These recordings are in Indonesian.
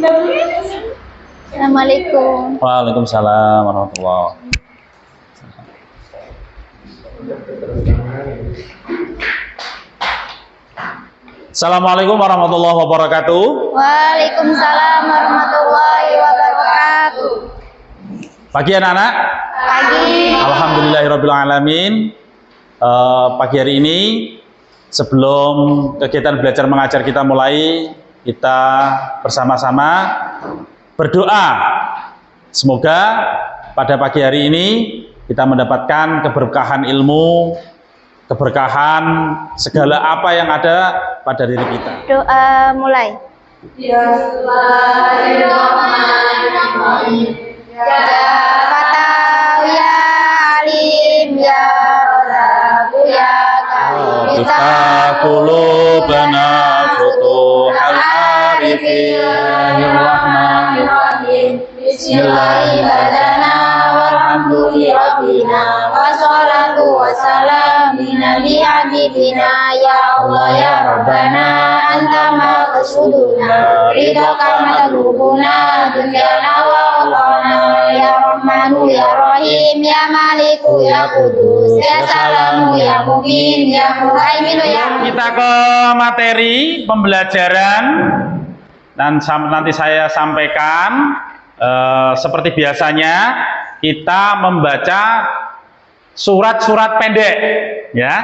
Assalamualaikum. Waalaikumsalam warahmatullahi. Assalamualaikum warahmatullahi wabarakatuh. Waalaikumsalam warahmatullahi wabarakatuh. Pagi anak-anak. Pagi. Alhamdulillahirabbil alamin. Pagi hari ini sebelum kegiatan belajar mengajar kita mulai, kita bersama-sama berdoa. Semoga pada pagi hari ini kita mendapatkan keberkahan ilmu, keberkahan segala apa yang ada pada diri kita. Doa mulai. Ya Fatah ya Alim ya Razak ya Karim. Kita qulubana futuhal arifin. Bismillahirrahmanirrahim. Walhamdulillahirrabbina wassalatu wassalamina li habibina ya Allah ya Rabbana anta maqsuduna ridhaka matlubuna dunyana wa ukhana ya Rahmanu ya Rahim ya Maliku ya Qudus ya Salamu ya Mu'min ya Muhaimin ya. Kita ke materi pembelajaran dan nanti saya sampaikan seperti biasanya kita membaca surat-surat pendek, ya,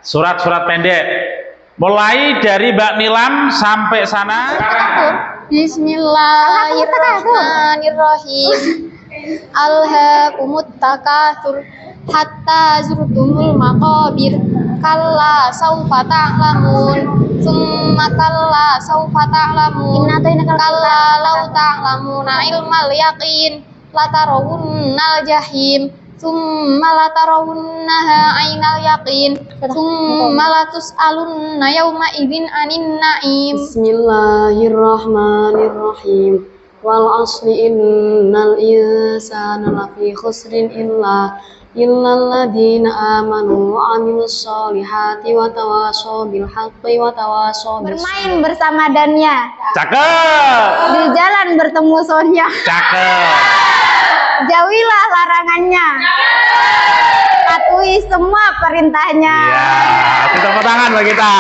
surat-surat pendek. Mulai dari Mbak Nilam sampai sana. Bismillahirrahmanirrahim. Alhaakumut takatsur hatta zurtumul maqabir. Kalla saufa ta'lamun. Tsumma kalla saufa ta'lamun. Kalla law ta'lamuna ilmal yaqin latarawunnal jahim. Tsumma latarawunnaha ainal yaqin. Tsumma latus'alunna yawma idzin 'anin na'im. Bismillahirrahmanirrahim. Wal asli innal insana lafi khusrin illa alladzina amanu wa amilus solihati wa tawasaw bil haqqi wa tawasaw bis Bermain bersama Dania. Cakep. Di jalan bertemu Sonia. Cakep. Jauhilah larangannya. Patuhi semua perintahnya. Ya, tepuk tangan bagi kita.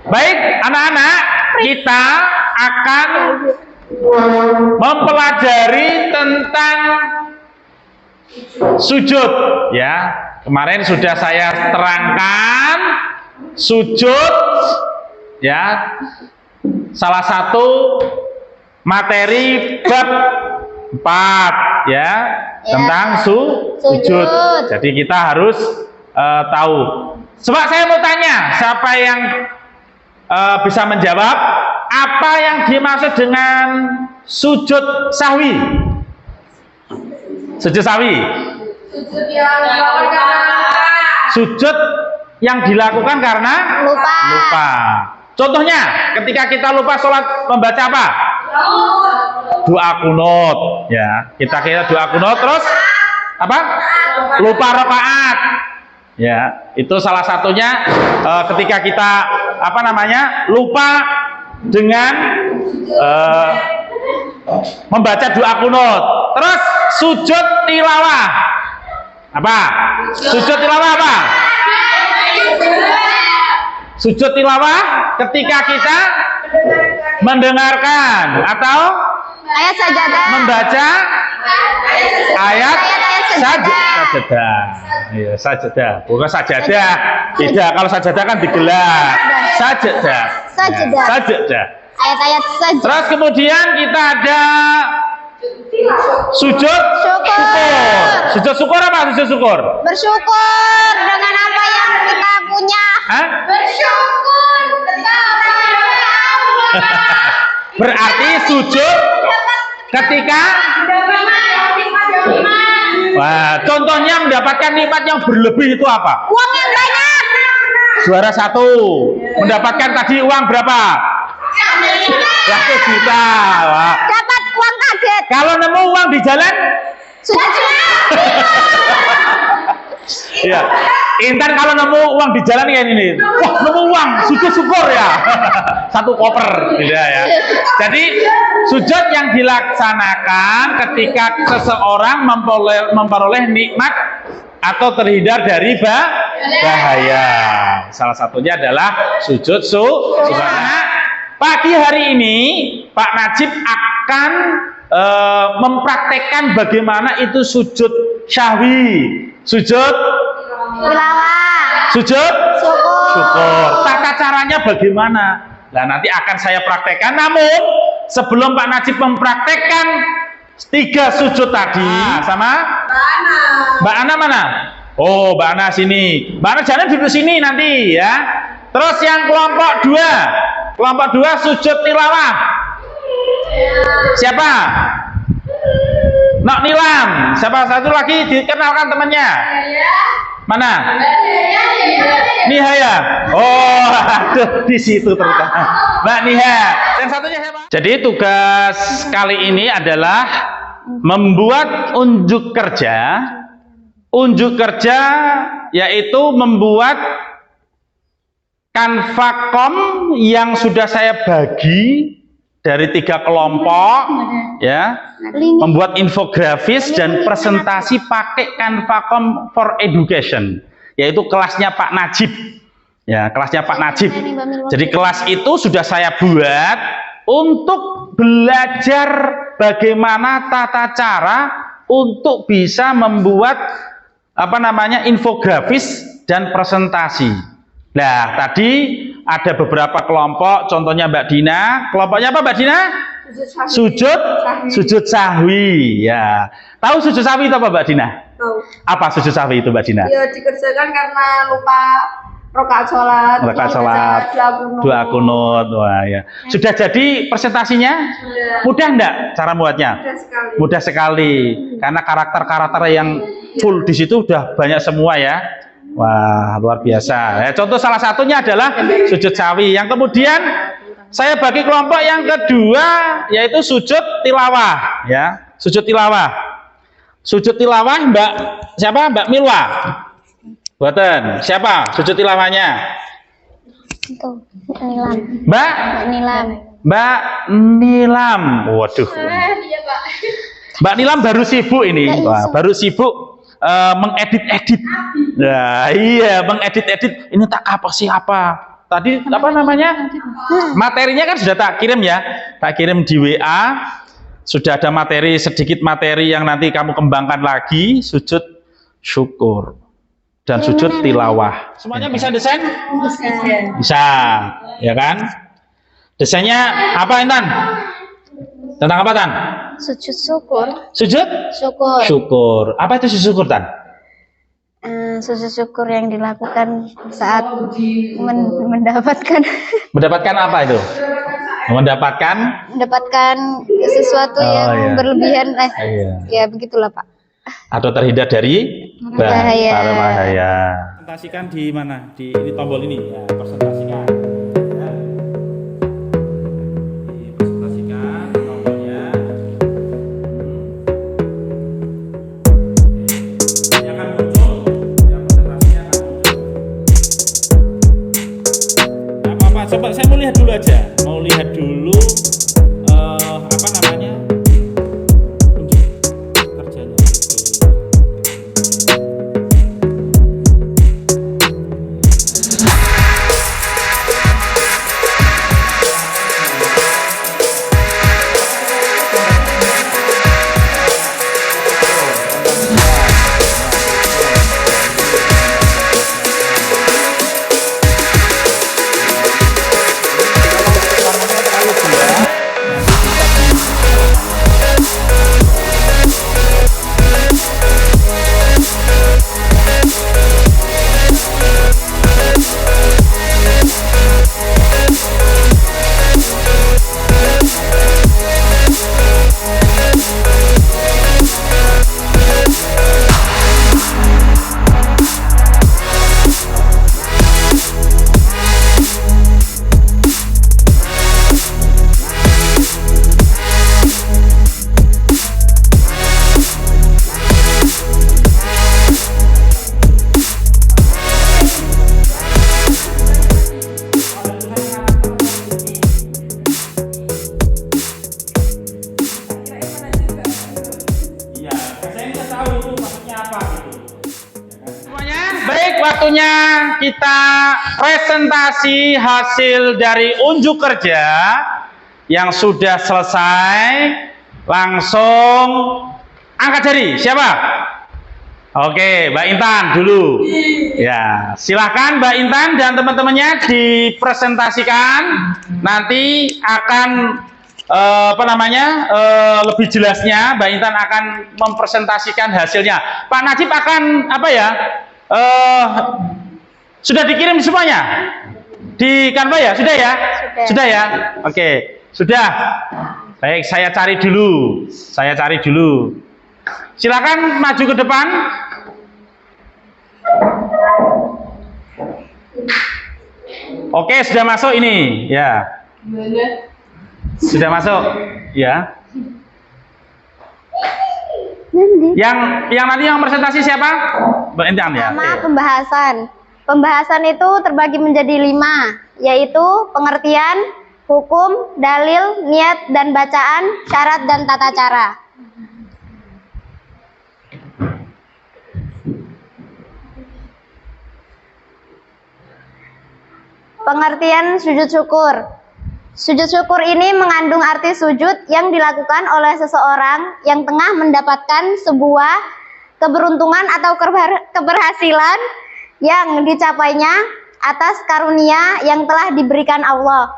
Baik, anak-anak, kita akan mempelajari tentang sujud, ya. Kemarin sudah saya terangkan sujud, ya, salah satu materi bab 4, ya, tentang sujud. Jadi kita harus tahu. Sebab saya mau tanya, siapa yang bisa menjawab apa yang dimaksud dengan sujud sahwi? Sujud sahwi. Sujud yang dilakukan karena lupa. Contohnya, ketika kita lupa sholat membaca apa? Doa kunut, ya. Kita doa kunut, terus apa? Lupa rakaat. Ya, itu salah satunya ketika kita lupa dengan membaca doa kunut. Terus sujud tilawah. Apa? Sujud tilawah apa? Sujud tilawah ketika kita mendengarkan atau Ayat sajadah. membaca ayat sajadah. Iya, sajadah. Bukan sajadah. Tidak, kalau sajadah kan digelar. Sajadah. Sajadah. Ayat-ayat sajadah. Terus kemudian kita ada sujud syukur. Sujud syukur apa? Sujud syukur. Bersyukur dengan apa yang kita punya. Hah? Bersyukur Berarti sujud ketika contohnya mendapatkan nikmat yang berlebih itu apa? Uang yang banyak. Juara 1 mendapatkan tadi uang berapa? 100 juta. Wah. Dapat uang kaget. Kalau nemu uang di jalan? Sudah Iya. Intan kalau nemu uang di jalan kayak ini, wah nemu uang, sujud syukur ya. Satu koper gitu ya. Jadi sujud yang dilaksanakan ketika seseorang memperoleh nikmat atau terhindar dari bahaya. Salah satunya adalah sujud subhana. Pagi hari ini Pak Najib akan mempraktekkan bagaimana itu sujud syahwi, sujud tilawah, sujud syukur. Tata caranya bagaimana? Nah, nanti akan saya praktekkan. Namun sebelum Pak Najib mempraktekkan 3 sujud tadi, sama Mbak Ana mana? Oh, Mbak Ana sini. Mbak Ana jangan duduk sini nanti ya. Terus yang kelompok 2 sujud tilawah. Siapa? Nok Nilam. Siapa satu lagi dikenalkan temannya? Mana? Nihaya. Oh, aduh, di situ terutama. Mbak Niha. Yang satunya siapa? Jadi tugas kali ini adalah membuat unjuk kerja. Unjuk kerja yaitu membuat kanvakom yang sudah saya bagi dari 3 kelompok, ya, membuat infografis dan presentasi pakai kanvakom for education, yaitu kelasnya Pak Najib, ya, kelasnya Pak Najib. Jadi kelas itu sudah saya buat untuk belajar bagaimana tata cara untuk bisa membuat infografis dan presentasi. Nah, tadi ada beberapa kelompok, contohnya Mbak Dina. Kelompoknya apa Mbak Dina? Sujud sahwi. Ya. Tahu sujud sahwi itu apa Mbak Dina? Tahu. Apa sujud sahwi itu Mbak Dina? Ya dikerjakan karena lupa rakaat sholat. Dua kunut. Wah, ya. Sudah jadi presentasinya? Mudah enggak cara buatnya? Mudah sekali. Karena karakter-karakter yang full di situ udah banyak semua ya. Wah, luar biasa. Ya, contoh salah satunya adalah sujud sahwi. Yang kemudian saya bagi kelompok yang kedua yaitu sujud tilawah, ya. Sujud tilawah. Sujud tilawah Mbak siapa? Mbak Milwa. Buatan. Siapa sujud tilawahnya? Itu Nilam. Mbak Nilam. Mbak Nilam. Waduh. Mbak Nilam baru sibuk ini. Wah, baru sibuk mengedit-edit. Nah, iya, mengedit-edit. Ini tak apa sih apa? Tadi apa namanya? Materinya kan sudah tak kirim ya. Tak kirim di WA. Sudah ada materi, sedikit materi yang nanti kamu kembangkan lagi, sujud syukur dan sujud tilawah. Semuanya bisa desain? Bisa, ya kan? Desainnya apa, Intan? Tentang apa, Tan? Sujud syukur. Sujud? Syukur. Syukur. Apa itu sujud syukur, Tan? Sujud syukur yang dilakukan saat mendapatkan Mendapatkan apa itu? Mendapatkan sesuatu yang berlebihan. Ya begitulah Pak. Atau terhindar dari bahaya. Presentasikan di mana? Di ini tombol ini ya, presentasikan. Ya. Presentasikan tombolnya. Ini akan muncul. Ya, presentasinya akan muncul. Nah, apa-apa, coba saya mau lihat dulu aja. Mau lihat dulu apa namanya? Unjuk kerjanya. kita presentasi hasil dari unjuk kerja yang sudah selesai. Langsung angkat jari. Siapa? Oke, Mbak Intan dulu. Ya, silakan Mbak Intan dan teman-temannya dipresentasikan. Nanti akan lebih jelasnya Mbak Intan akan mempresentasikan hasilnya. Pak Najib akan sudah dikirim semuanya di Canva ya? Sudah ya? Sudah ya? Oke, sudah. Baik, saya cari dulu. Silakan maju ke depan. Oke, sudah masuk ini, ya. Sudah masuk, ya. Yang nanti yang presentasi siapa? Mbak Intan ya. Sama pembahasan. Pembahasan itu terbagi menjadi 5, yaitu pengertian, hukum, dalil, niat dan bacaan, syarat dan tata cara. Pengertian sujud syukur. Sujud syukur ini mengandung arti sujud yang dilakukan oleh seseorang yang tengah mendapatkan sebuah keberuntungan atau keberhasilan yang dicapainya atas karunia yang telah diberikan Allah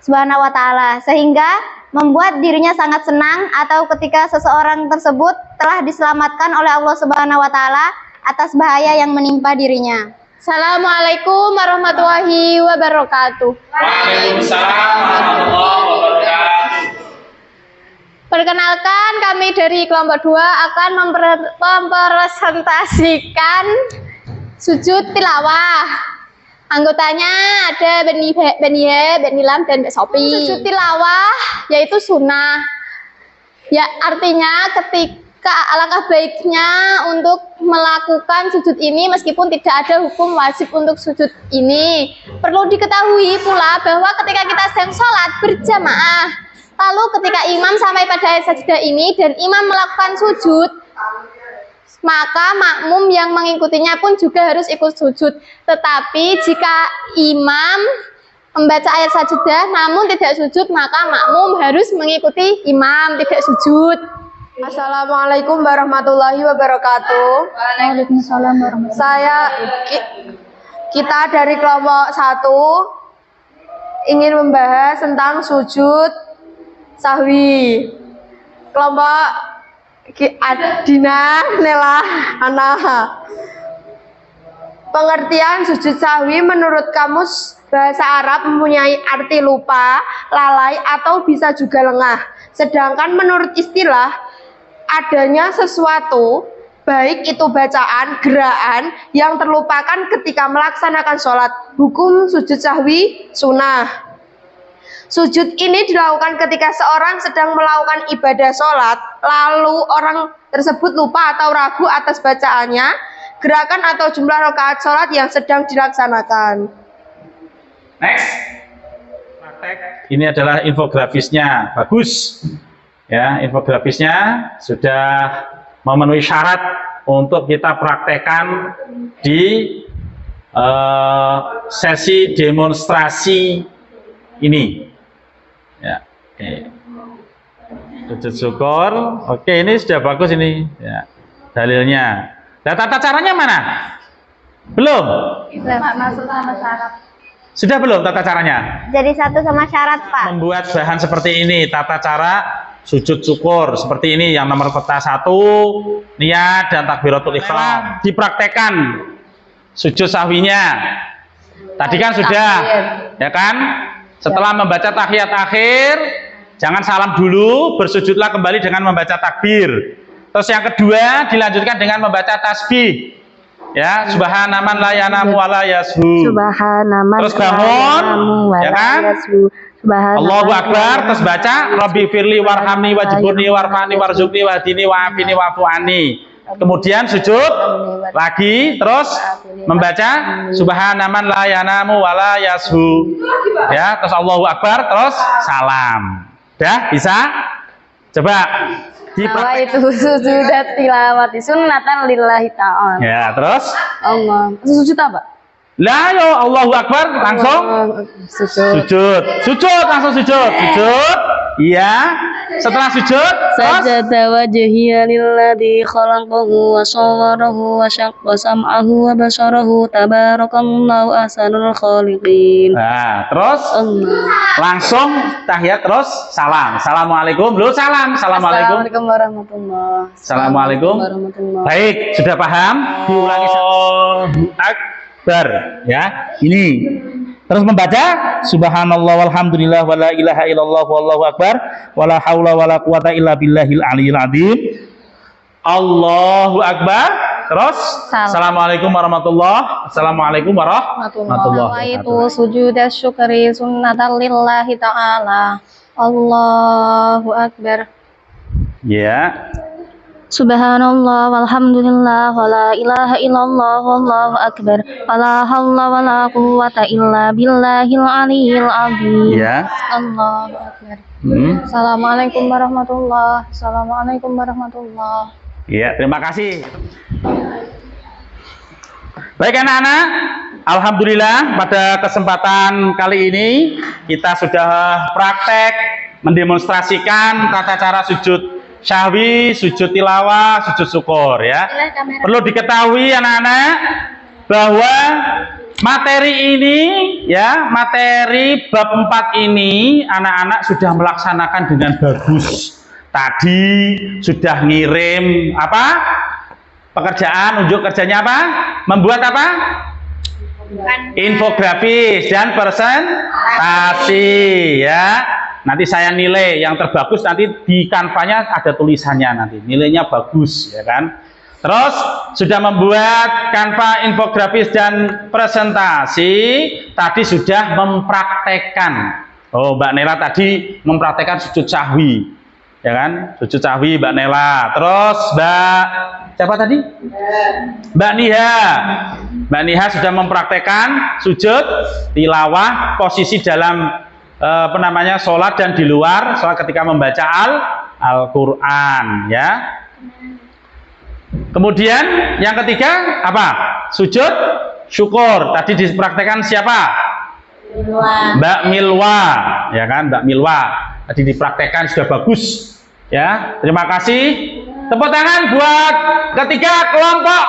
Subhanahu wa Ta'ala, sehingga membuat dirinya sangat senang atau ketika seseorang tersebut telah diselamatkan oleh Allah Subhanahu wa Ta'ala atas bahaya yang menimpa dirinya. Assalamualaikum warahmatullahi wabarakatuh. Waalaikumsalam warahmatullahi wabarakatuh. Perkenalkan, kami dari kelompok 2 akan mempresentasikan sujud tilawah. Anggotanya ada Benihe, Benilam, dan Mbak Sopi. Sujud tilawah yaitu sunnah. Ya, artinya alangkah baiknya untuk melakukan sujud ini meskipun tidak ada hukum wajib untuk sujud ini. Perlu diketahui pula bahwa ketika kita sedang sholat berjamaah, lalu ketika imam sampai pada sajadah ini dan imam melakukan sujud, maka makmum yang mengikutinya pun juga harus ikut sujud. Tetapi jika imam membaca ayat sajadah namun tidak sujud, maka makmum harus mengikuti imam, tidak sujud. Assalamualaikum warahmatullahi wabarakatuh. Waalaikumsalam warahmatullahi Kita dari kelompok 1 ingin membahas tentang sujud sahwi. Kelompok Adina, Nela, Ana. Pengertian sujud sahwi menurut kamus bahasa Arab mempunyai arti lupa, lalai, atau bisa juga lengah. Sedangkan menurut istilah, adanya sesuatu, baik itu bacaan, gerakan, yang terlupakan ketika melaksanakan sholat. Hukum sujud sahwi sunnah. Sujud ini dilakukan ketika seorang sedang melakukan ibadah sholat, lalu orang tersebut lupa atau ragu atas bacaannya, gerakan atau jumlah rakaat sholat yang sedang dilaksanakan. Next. Ini adalah infografisnya, bagus. Ya, infografisnya sudah memenuhi syarat untuk kita praktekkan di sesi demonstrasi ini. Ya, oke. Sujud syukur, oke, ini sudah bagus ini. Ya, dalilnya. Nah, tata caranya mana? Belum? Masuk sama syarat. Sudah belum tata caranya? Jadi satu sama syarat, Pak. Membuat bahan seperti ini, tata cara sujud syukur seperti ini, yang nomor peta 1, niat dan takbiratul ihram. Dipraktekkan sujud sahwinya. Tadi kan sudah, ya kan? Setelah membaca tahiyat akhir, jangan salam dulu, bersujudlah kembali dengan membaca takbir. Terus yang kedua dilanjutkan dengan membaca tasbih. Ya, subhanaman la yanamu wa la yashu. Subhanaman Terus bangun, ya kan? Allahu Akbar, terus baca Rabbi firli warhamni wajburni warfani warzuqni wahdini wa'afini wa'fu'ani. Kemudian sujud lagi, terus membaca subhanaman la yanamu wa la yashu. Ya, terus Allahu Akbar, terus salam. Dah bisa? Coba Bahwa itu sujudat tilawati sunnatan lillahi ta'ala. ya, terus Allah. Sujud apa? Lah yo Allahu Akbar langsung sujud. Sujud langsung sujud. Sujud. Iya. Setelah sujud Sajada wajhiya lilladzi khalaqahu wa sawwarahu wa syaqqa sam'ahu wa basarahu tabarakallahu ahsanul khaliqin. Nah, terus langsung tahiyat terus salam. Assalamualaikum. Lu salam. Assalamualaikum. Assalamualaikum warahmatullahi. Assalamualaikum. Warahmatullahi. Baik, sudah paham? Diulangi Allahu Akbar ya. Ini terus membaca subhanallah walhamdulillah wala ilaha illallah wallahu akbar wala haula wala quwata illa billahil aliyil azim. Allahu akbar. Terus assalamualaikum warahmatullah. Assalamualaikum warahmatullahi Itu sujud syukri sunnatan lillahi ta'ala. Allahu akbar. Ya. Subhanallah walhamdulillah wala ilaha illallah wallahu akbar wala haula wala quwwata illa billahil aliyil azim. Ya. Allahu akbar. Assalamualaikum warahmatullahi. Assalamualaikum warahmatullahi. Ya, terima kasih. Baik anak-anak, alhamdulillah pada kesempatan kali ini kita sudah praktek mendemonstrasikan tata cara sujud syahwi, sujud tilawah, sujud syukur ya. Perlu diketahui anak-anak bahwa materi ini ya, materi bab 4 ini anak-anak sudah melaksanakan dengan bagus. Tadi sudah ngirim apa? Pekerjaan, unjuk kerjanya apa? Membuat apa? Infografis dan presentasi ya. Nanti saya nilai yang terbagus, nanti di kanvanya ada tulisannya, nanti nilainya bagus ya kan. Terus sudah membuat kanva infografis dan presentasi, tadi sudah mempraktekkan. Oh, Mbak Nela tadi mempraktekkan sujud syahwi ya kan, sujud syahwi Mbak Nela. Terus Mbak siapa tadi? Mbak Niha. Mbak Niha sudah mempraktekkan sujud tilawah, posisi dalam apa namanya, sholat dan di luar sholat ketika membaca Al-Quran ya. Kemudian yang ketiga apa? Sujud syukur. Tadi dipraktekkan siapa? Mbak Milwa ya kan, Mbak Milwa tadi dipraktekkan sudah bagus ya. Terima kasih. Tepuk tangan buat ketiga kelompok.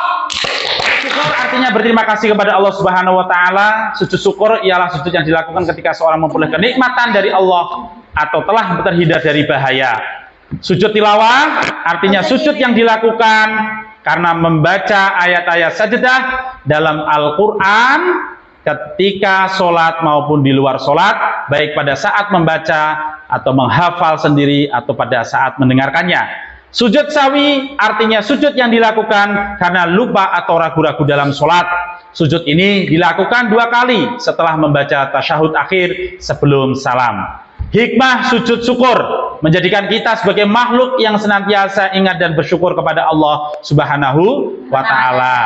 Syukur artinya berterima kasih kepada Allah Subhanahu wa taala. Sujud syukur ialah sujud yang dilakukan ketika seorang memperoleh kenikmatan dari Allah atau telah terhindar dari bahaya. Sujud tilawah artinya sujud yang dilakukan karena membaca ayat-ayat sajadah dalam Al-Qur'an ketika sholat maupun di luar sholat, baik pada saat membaca atau menghafal sendiri atau pada saat mendengarkannya. Sujud sawi artinya sujud yang dilakukan karena lupa atau ragu-ragu dalam sholat. Sujud ini dilakukan 2 kali setelah membaca tasyahud akhir sebelum salam. Hikmah sujud syukur menjadikan kita sebagai makhluk yang senantiasa ingat dan bersyukur kepada Allah Subhanahu wa taala.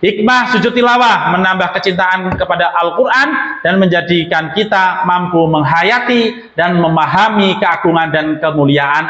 Hikmah sujud tilawah menambah kecintaan kepada Al-Quran dan menjadikan kita mampu menghayati dan memahami keagungan dan kemuliaan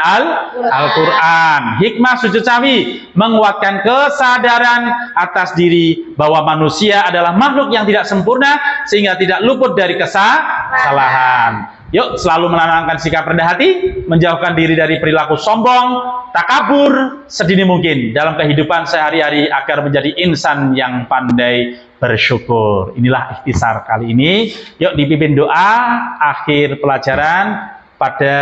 Al-Quran. Hikmah sujud sawi menguatkan kesadaran atas diri bahwa manusia adalah makhluk yang tidak sempurna sehingga tidak luput dari kesalahan. Yuk selalu menanamkan sikap rendah hati, menjauhkan diri dari perilaku sombong, takabur sedini mungkin dalam kehidupan sehari-hari agar menjadi insan yang pandai bersyukur. Inilah ikhtisar kali ini. Yuk dipimpin doa akhir pelajaran pada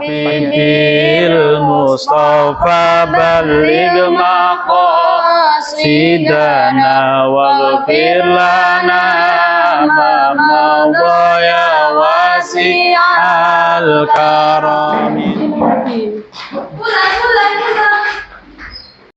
Bil Mustafa baligh maqasidana waghfir lana ma mawaya wasi'al karami.